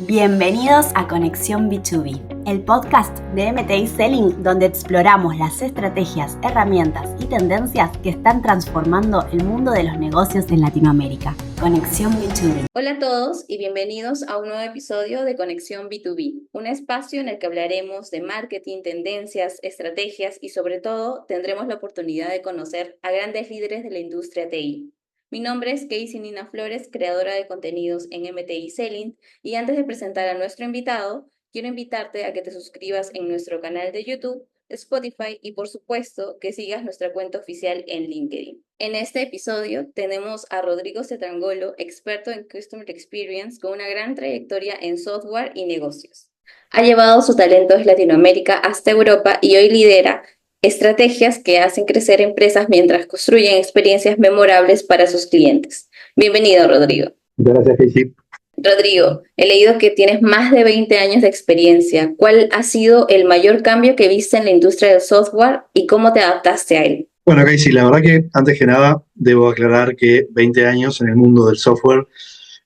Bienvenidos a Conexión B2B, el podcast de MTI Selling donde exploramos las estrategias, herramientas y tendencias que están transformando el mundo de los negocios en Latinoamérica. Conexión B2B. Hola a todos y bienvenidos a un nuevo episodio de Conexión B2B, un espacio en el que hablaremos de marketing, tendencias, estrategias y sobre todo tendremos la oportunidad de conocer a grandes líderes de la industria TI. Mi nombre es Casey Nina Flores, creadora de contenidos en MTI Selling, y antes de presentar a nuestro invitado, quiero invitarte a que te suscribas en nuestro canal de YouTube, Spotify y por supuesto que sigas nuestra cuenta oficial en LinkedIn. En este episodio tenemos a Rodrigo Cetrangolo, experto en Customer Experience con una gran trayectoria en software y negocios. Ha llevado su talento desde Latinoamérica hasta Europa y hoy lidera estrategias que hacen crecer empresas mientras construyen experiencias memorables para sus clientes. Bienvenido, Rodrigo. Gracias, Casey. Rodrigo, he leído que tienes más de 20 años de experiencia. ¿Cuál ha sido el mayor cambio que viste en la industria del software y cómo te adaptaste a él? Bueno, Casey, la verdad que antes que nada debo aclarar que 20 años en el mundo del software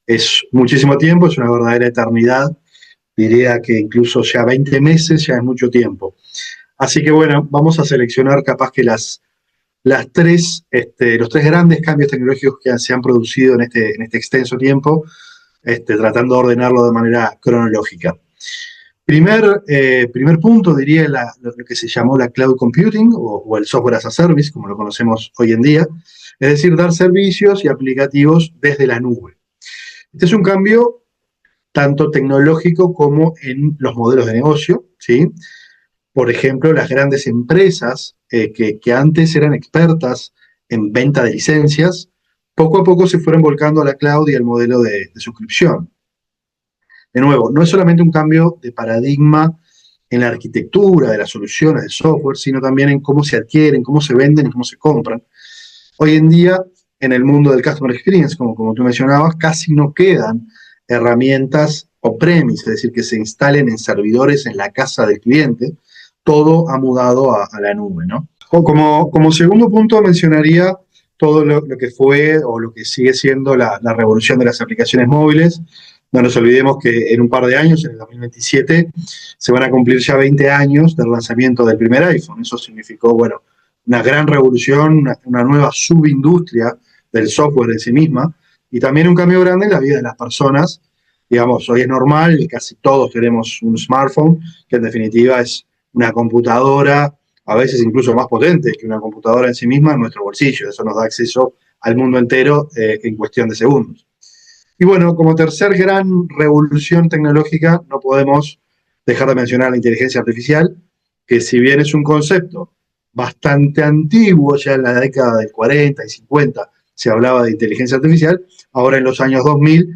es muchísimo tiempo, es una verdadera eternidad. Diría que incluso ya 20 meses ya es mucho tiempo. Así que bueno, vamos a seleccionar capaz que los tres grandes cambios tecnológicos que se han producido en este extenso tiempo, tratando de ordenarlo de manera cronológica. Primer punto, diría lo que se llamó la cloud computing o el software as a service, como lo conocemos hoy en día, es decir, dar servicios y aplicativos desde la nube. Este es un cambio tanto tecnológico como en los modelos de negocio, ¿sí? Por ejemplo, las grandes empresas que antes eran expertas en venta de licencias, poco a poco se fueron volcando a la cloud y al modelo de suscripción. De nuevo, no es solamente un cambio de paradigma en la arquitectura de las soluciones de software, sino también en cómo se adquieren, cómo se venden y cómo se compran. Hoy en día, en el mundo del Customer Experience, como tú mencionabas, casi no quedan herramientas on-premise, es decir, que se instalen en servidores en la casa del cliente. Todo ha mudado a la nube, ¿no? Como segundo punto mencionaría todo lo que fue o lo que sigue siendo la revolución de las aplicaciones móviles. No nos olvidemos que en un par de años, en el 2027, se van a cumplir ya 20 años del lanzamiento del primer iPhone. Eso significó, bueno, una gran revolución, una nueva subindustria del software en sí misma y también un cambio grande en la vida de las personas. Digamos, hoy es normal, casi todos tenemos un smartphone, que en definitiva es una computadora, a veces incluso más potente que una computadora en sí misma, en nuestro bolsillo. Eso nos da acceso al mundo entero en cuestión de segundos. Y bueno, como tercer gran revolución tecnológica, no podemos dejar de mencionar la inteligencia artificial, que si bien es un concepto bastante antiguo, ya en la década del 40 y 50 se hablaba de inteligencia artificial, ahora en los años 2000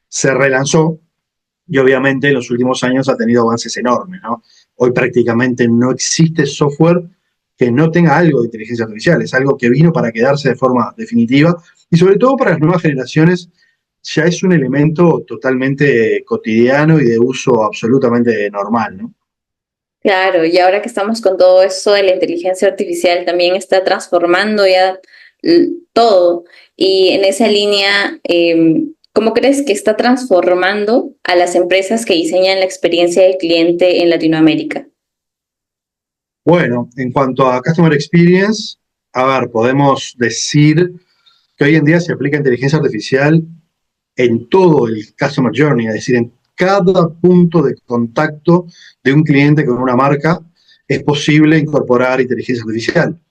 se relanzó y obviamente en los últimos años ha tenido avances enormes, ¿no? Hoy prácticamente no existe software que no tenga algo de inteligencia artificial, es algo que vino para quedarse de forma definitiva y sobre todo para las nuevas generaciones ya es un elemento totalmente cotidiano y de uso absolutamente normal, ¿no? Claro, y ahora que estamos con todo eso de la inteligencia artificial, también está transformando ya todo. Y en esa línea, ¿cómo crees que está transformando a las empresas que diseñan la experiencia del cliente en Latinoamérica? Bueno, en cuanto a Customer Experience, a ver, podemos decir que hoy en día se aplica inteligencia artificial en todo el Customer Journey, es decir, en cada punto de contacto de un cliente con una marca es posible incorporar inteligencia artificial,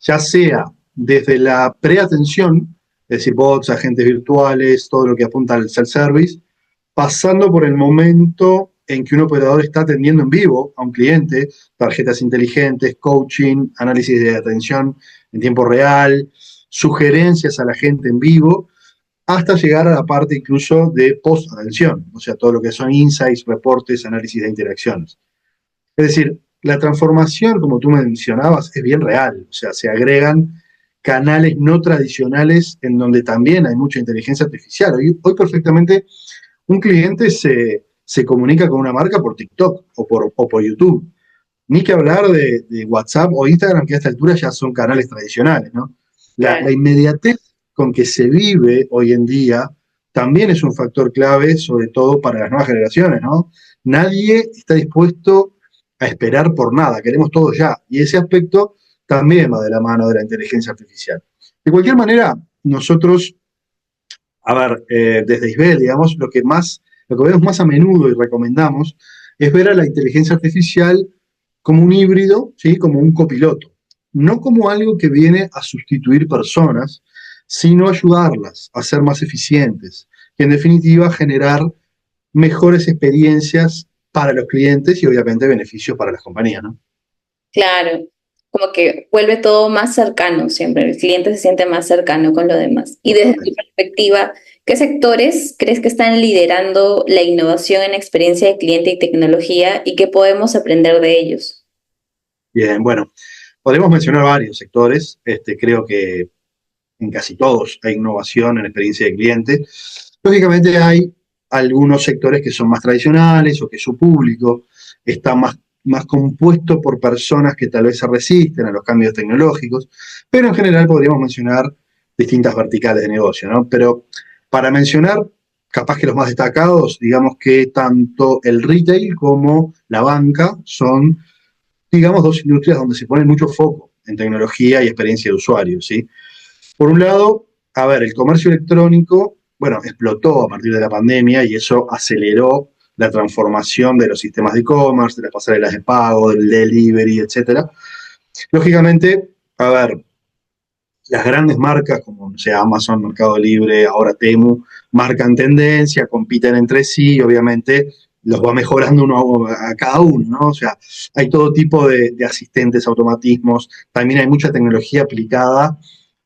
ya sea desde la preatención, es decir, bots, agentes virtuales, todo lo que apunta al self-service, pasando por el momento en que un operador está atendiendo en vivo a un cliente, tarjetas inteligentes, coaching, análisis de atención en tiempo real, sugerencias a la gente en vivo, hasta llegar a la parte incluso de post-atención, o sea, todo lo que son insights, reportes, análisis de interacciones. Es decir, la transformación, como tú mencionabas, es bien real, o sea, se agregan canales no tradicionales en donde también hay mucha inteligencia artificial. Hoy perfectamente un cliente se comunica con una marca por TikTok o por YouTube. Ni que hablar de WhatsApp o Instagram, que a esta altura ya son canales tradicionales, ¿no? La Claro. inmediatez con que se vive hoy en día también es un factor clave, sobre todo para las nuevas generaciones, ¿no? Nadie está dispuesto a esperar por nada, queremos todo ya. Y ese aspecto también va de la mano de la inteligencia artificial. De cualquier manera, nosotros, a ver, desde ISBEL, digamos, lo que vemos más a menudo y recomendamos es ver a la inteligencia artificial como un híbrido, ¿sí? Como un copiloto. No como algo que viene a sustituir personas, sino ayudarlas a ser más eficientes y en definitiva generar mejores experiencias para los clientes y obviamente beneficios para las compañías, ¿no? Claro, como que vuelve todo más cercano siempre, el cliente se siente más cercano con lo demás. Y desde tu Totalmente. perspectiva, ¿qué sectores crees que están liderando la innovación en experiencia de cliente y tecnología y qué podemos aprender de ellos? Bien, bueno, podemos mencionar varios sectores. Creo que en casi todos hay innovación en experiencia de cliente. Lógicamente hay algunos sectores que son más tradicionales o que su público está más compuesto por personas que tal vez se resisten a los cambios tecnológicos, pero en general podríamos mencionar distintas verticales de negocio, ¿no? Pero para mencionar, capaz que los más destacados, digamos que tanto el retail como la banca son, digamos, dos industrias donde se pone mucho foco en tecnología y experiencia de usuario, ¿sí? Por un lado, a ver, el comercio electrónico, bueno, explotó a partir de la pandemia y eso aceleró la transformación de los sistemas de e-commerce, de las pasarelas de pago, del delivery, etcétera. Lógicamente, a ver, las grandes marcas como no sé, Amazon, Mercado Libre, ahora Temu, marcan tendencia, compiten entre sí y obviamente los va mejorando uno a cada uno, ¿no? O sea, hay todo tipo de asistentes, automatismos, también hay mucha tecnología aplicada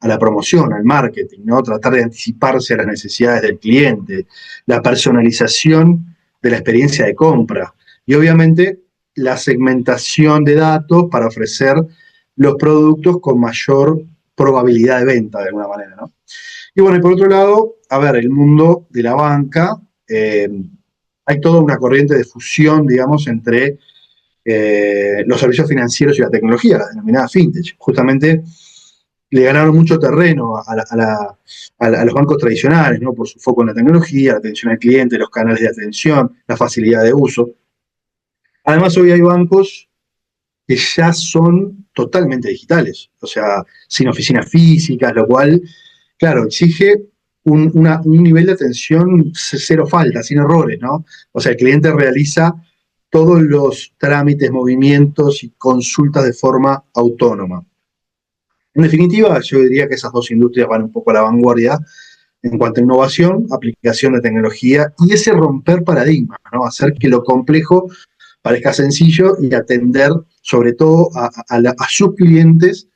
a la promoción, al marketing, ¿no? Tratar de anticiparse a las necesidades del cliente, la personalización de la experiencia de compra y obviamente la segmentación de datos para ofrecer los productos con mayor probabilidad de venta de alguna manera, ¿no? Y bueno, y por otro lado, a ver, el mundo de la banca, hay toda una corriente de fusión, digamos, entre los servicios financieros y la tecnología, la denominada fintech. Justamente le ganaron mucho terreno a los bancos tradicionales, ¿no? Por su foco en la tecnología, la atención al cliente, los canales de atención, la facilidad de uso. Además, hoy hay bancos que ya son totalmente digitales, o sea, sin oficinas físicas, lo cual, claro, exige un nivel de atención cero falta, sin errores, ¿no? O sea, el cliente realiza todos los trámites, movimientos y consultas de forma autónoma. En definitiva, yo diría que esas dos industrias van un poco a la vanguardia en cuanto a innovación, aplicación de tecnología y ese romper paradigmas, ¿no? Hacer que lo complejo parezca sencillo y atender sobre todo a sus clientes,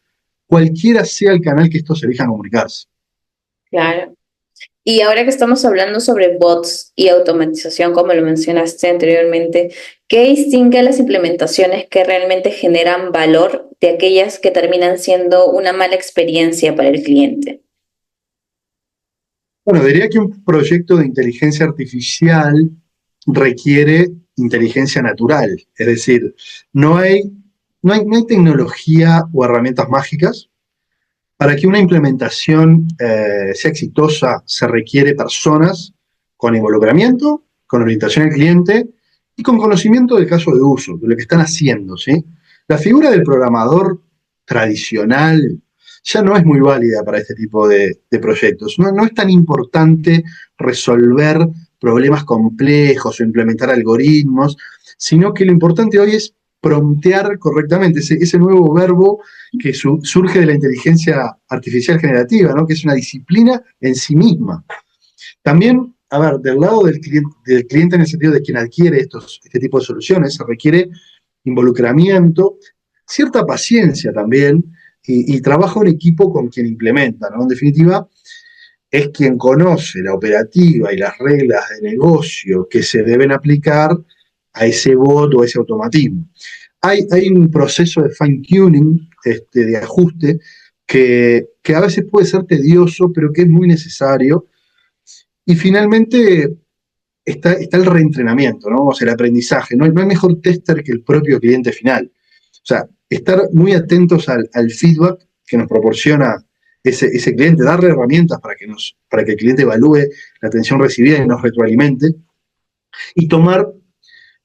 cualquiera sea el canal que estos elijan comunicarse. Claro. Y ahora que estamos hablando sobre bots y automatización, como lo mencionaste anteriormente, ¿qué distingue las implementaciones que realmente generan valor de aquellas que terminan siendo una mala experiencia para el cliente? Bueno, diría que un proyecto de inteligencia artificial requiere inteligencia natural, es decir, no hay, no hay tecnología o herramientas mágicas. Para que una implementación sea exitosa, se requiere personas con involucramiento, con orientación al cliente y con conocimiento del caso de uso, de lo que están haciendo, ¿sí? La figura del programador tradicional ya no es muy válida para este tipo de proyectos. No es tan importante resolver problemas complejos o implementar algoritmos, sino que lo importante hoy es promptear correctamente ese nuevo verbo que surge de la inteligencia artificial generativa, ¿no? Que es una disciplina en sí misma. También, a ver, del lado del cliente en el sentido de quien adquiere este tipo de soluciones, se requiere involucramiento, cierta paciencia también y trabajo en equipo con quien implementa, ¿no? En definitiva, es quien conoce la operativa y las reglas de negocio que se deben aplicar a ese bot o a ese automatismo. Hay un proceso de fine-tuning, de ajuste, que a veces puede ser tedioso, pero que es muy necesario. Y finalmente está el reentrenamiento, ¿no? O sea, el aprendizaje. No hay mejor tester que el propio cliente final. O sea, estar muy atentos al feedback que nos proporciona ese cliente, darle herramientas para que el cliente evalúe la atención recibida y nos retroalimente, y tomar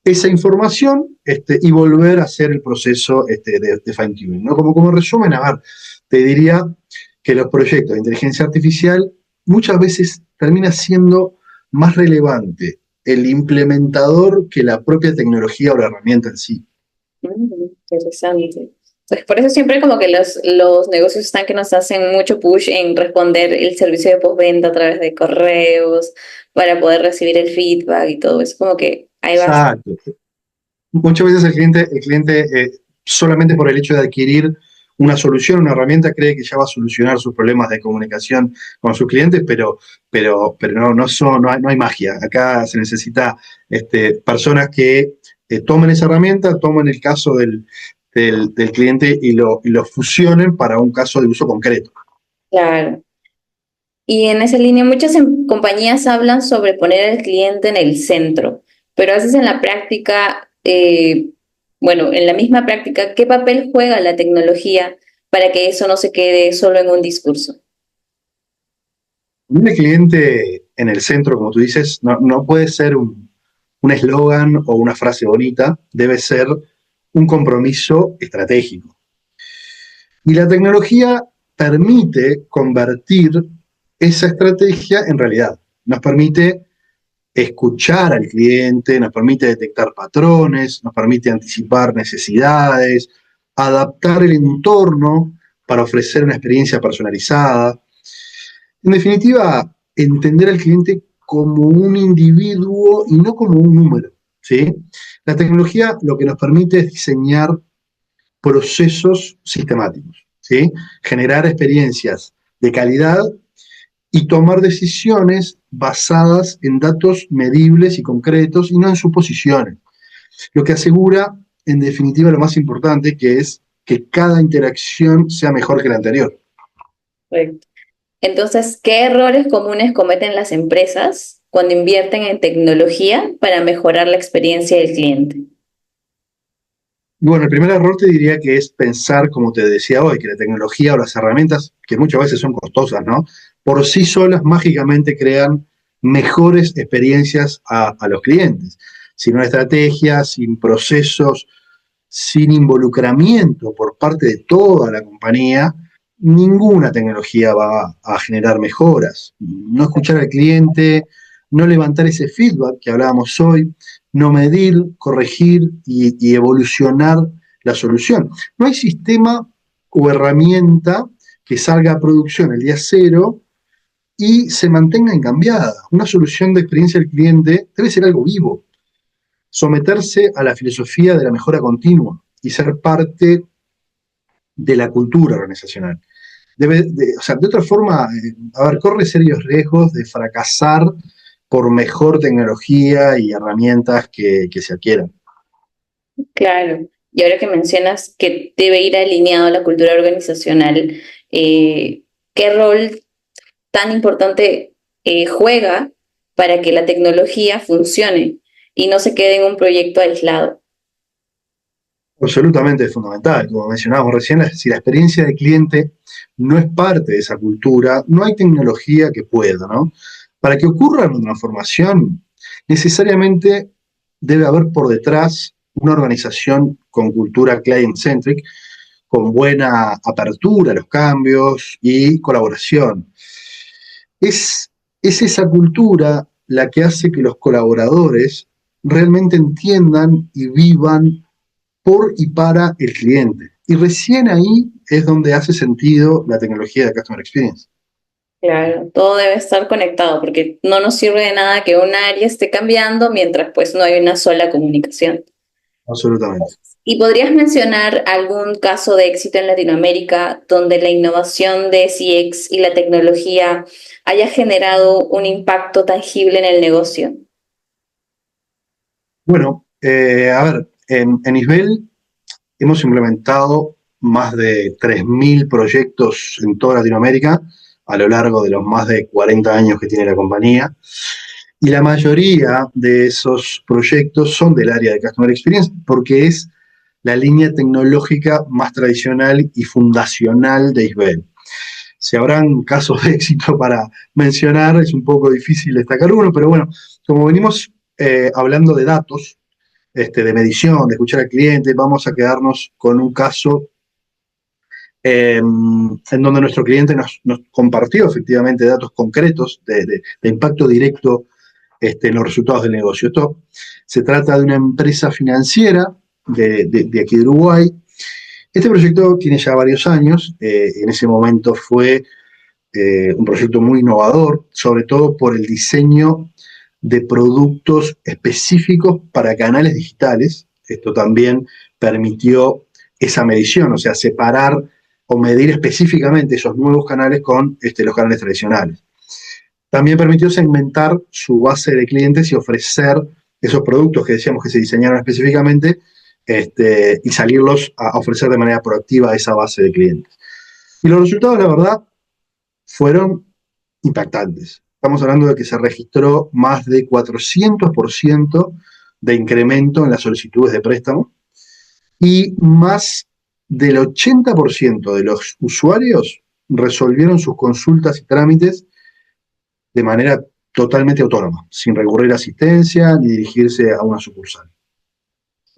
esa información y volver a hacer el proceso de fine-tuning, ¿no? Como resumen, a ver, te diría que los proyectos de inteligencia artificial muchas veces termina siendo más relevante el implementador que la propia tecnología o la herramienta en sí. Interesante. Pues por eso siempre como que los negocios están que nos hacen mucho push en responder el servicio de postventa a través de correos para poder recibir el feedback y todo eso. Como que ahí vas. Exacto. Muchas veces el cliente solamente por el hecho de adquirir una solución, una herramienta, cree que ya va a solucionar sus problemas de comunicación con sus clientes, pero no hay magia. Acá se necesita personas que tomen esa herramienta, tomen el caso del cliente y lo fusionen para un caso de uso concreto. Claro. Y en esa línea muchas compañías hablan sobre poner al cliente en el centro, pero a veces en la práctica, bueno, en la misma práctica, ¿qué papel juega la tecnología para que eso no se quede solo en un discurso? Un cliente en el centro, como tú dices, no puede ser un eslogan o una frase bonita, debe ser un compromiso estratégico. Y la tecnología permite convertir esa estrategia en realidad. Nos permite escuchar al cliente, nos permite detectar patrones, nos permite anticipar necesidades, adaptar el entorno para ofrecer una experiencia personalizada. En definitiva, entender al cliente como un individuo y no como un número, ¿sí? La tecnología lo que nos permite es diseñar procesos sistemáticos, ¿sí? Generar experiencias de calidad y tomar decisiones basadas en datos medibles y concretos y no en suposiciones. Lo que asegura, en definitiva, lo más importante, que es que cada interacción sea mejor que la anterior. Correcto. Entonces, ¿qué errores comunes cometen las empresas cuando invierten en tecnología para mejorar la experiencia del cliente? Y bueno, el primer error te diría que es pensar, como te decía hoy, que la tecnología o las herramientas, que muchas veces son costosas, ¿no? Por sí solas mágicamente crean mejores experiencias a los clientes. Sin una estrategia, sin procesos, sin involucramiento por parte de toda la compañía, ninguna tecnología va a generar mejoras. No escuchar al cliente, no levantar ese feedback que hablábamos hoy, no medir, corregir y evolucionar la solución. No hay sistema o herramienta que salga a producción el día cero y se mantenga incambiada. Una solución de experiencia del cliente debe ser algo vivo, someterse a la filosofía de la mejora continua y ser parte de la cultura organizacional. O sea, de otra forma, corre serios riesgos de fracasar por mejor tecnología y herramientas que se adquieran. Claro. Y ahora que mencionas que debe ir alineado a la cultura organizacional, ¿qué rol tan importante juega para que la tecnología funcione y no se quede en un proyecto aislado? Absolutamente fundamental. Como mencionábamos recién, si la experiencia del cliente no es parte de esa cultura, no hay tecnología que pueda, ¿no? Para que ocurra una transformación, necesariamente debe haber por detrás una organización con cultura client-centric, con buena apertura a los cambios y colaboración. Es esa cultura la que hace que los colaboradores realmente entiendan y vivan por y para el cliente. Y recién ahí es donde hace sentido la tecnología de Customer Experience. Claro, todo debe estar conectado porque no nos sirve de nada que un área esté cambiando mientras pues no hay una sola comunicación. Absolutamente. ¿Y podrías mencionar algún caso de éxito en Latinoamérica donde la innovación de CX y la tecnología haya generado un impacto tangible en el negocio? Bueno, en Isbel hemos implementado más de 3.000 proyectos en toda Latinoamérica a lo largo de los más de 40 años que tiene la compañía. Y la mayoría de esos proyectos son del área de Customer Experience porque es la línea tecnológica más tradicional y fundacional de Isbel. si habrán casos de éxito para mencionar, es un poco difícil destacar uno, pero bueno, como venimos hablando de datos, de medición, de escuchar al cliente, vamos a quedarnos con un caso en donde nuestro cliente nos compartió efectivamente datos concretos de impacto directo en los resultados del negocio. Esto se trata de una empresa financiera de aquí de Uruguay. Este proyecto tiene ya varios años. En ese momento fue un proyecto muy innovador, sobre todo por el diseño de productos específicos para canales digitales. Esto también permitió esa medición, o sea, separar o medir específicamente esos nuevos canales con los canales tradicionales. También permitió segmentar su base de clientes y ofrecer esos productos que decíamos que se diseñaron específicamente y salirlos a ofrecer de manera proactiva a esa base de clientes. Y los resultados, la verdad, fueron impactantes. Estamos hablando de que se registró más de 400% de incremento en las solicitudes de préstamo y más del 80% de los usuarios resolvieron sus consultas y trámites de manera totalmente autónoma, sin recurrir a asistencia ni dirigirse a una sucursal.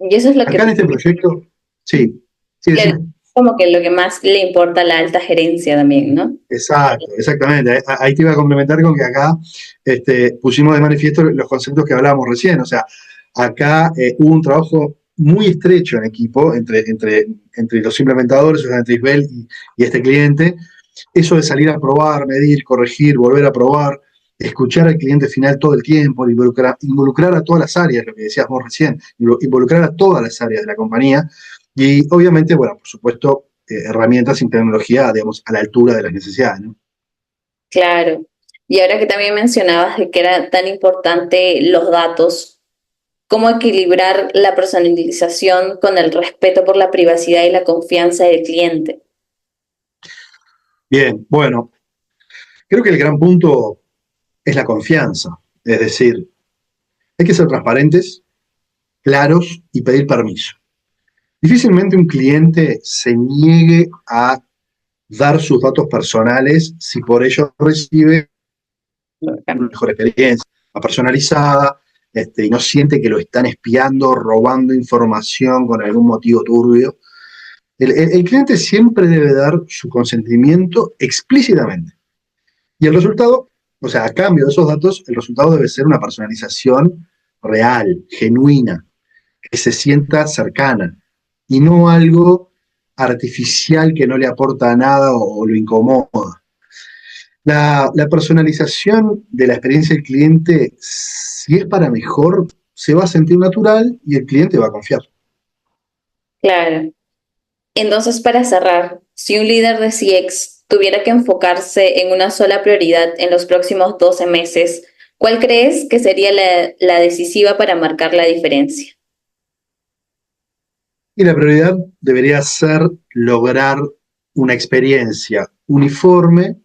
Y eso es lo Acá en este proyecto, sí, claro, como que lo que más le importa a la alta gerencia también, ¿no? Exacto, exactamente. Ahí te iba a complementar con que acá pusimos de manifiesto los conceptos que hablábamos recién. O sea, acá hubo un trabajo muy estrecho en equipo entre los implementadores, o sea, entre Isbel y este cliente. Eso de salir a probar, medir, corregir, volver a probar, escuchar al cliente final todo el tiempo, involucrar a todas las áreas, lo que decías vos recién, involucrar a todas las áreas de la compañía. Y obviamente, bueno, por supuesto, herramientas y tecnología, digamos, a la altura de las necesidades, ¿no? Claro. Y ahora que también mencionabas de que era tan importante los datos, ¿cómo equilibrar la personalización con el respeto por la privacidad y la confianza del cliente? Bien, bueno, creo que el gran punto es la confianza. Es decir, hay que ser transparentes, claros y pedir permiso. Difícilmente un cliente se niegue a dar sus datos personales si por ello recibe una mejor experiencia, más personalizada, y no siente que lo están espiando, robando información con algún motivo turbio. El cliente siempre debe dar su consentimiento explícitamente. Y el resultado, o sea, a cambio de esos datos, el resultado debe ser una personalización real, genuina, que se sienta cercana, y no algo artificial que no le aporta nada o lo incomoda. La personalización de la experiencia del cliente, si es para mejor, se va a sentir natural y el cliente va a confiar. Claro. Entonces, para cerrar, si un líder de CX tuviera que enfocarse en una sola prioridad en los próximos 12 meses, ¿cuál crees que sería la decisiva para marcar la diferencia? Y la prioridad debería ser lograr una experiencia uniforme,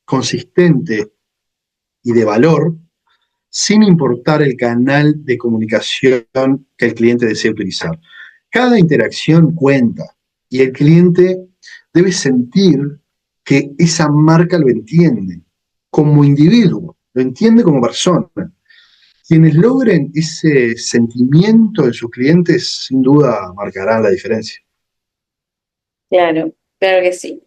consistente y de valor, sin importar el canal de comunicación que el cliente desee utilizar. Cada interacción cuenta y el cliente debe sentir que esa marca lo entiende como individuo, lo entiende como persona. Quienes logren ese sentimiento de sus clientes, sin duda marcarán la diferencia. Claro, claro que sí.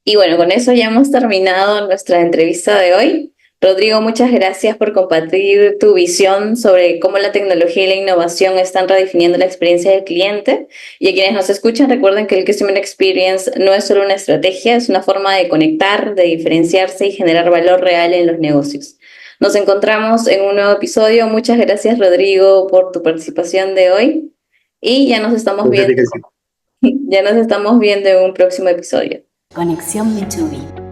Y bueno, con eso ya hemos terminado nuestra entrevista de hoy. Rodrigo, muchas gracias por compartir tu visión sobre cómo la tecnología y la innovación están redefiniendo la experiencia del cliente. Y a quienes nos escuchan, recuerden que el Customer Experience no es solo una estrategia, es una forma de conectar, de diferenciarse y generar valor real en los negocios. Nos encontramos en un nuevo episodio. Muchas gracias, Rodrigo, por tu participación de hoy. Y ya nos estamos viendo, ya nos estamos viendo en un próximo episodio. Conexión B2B.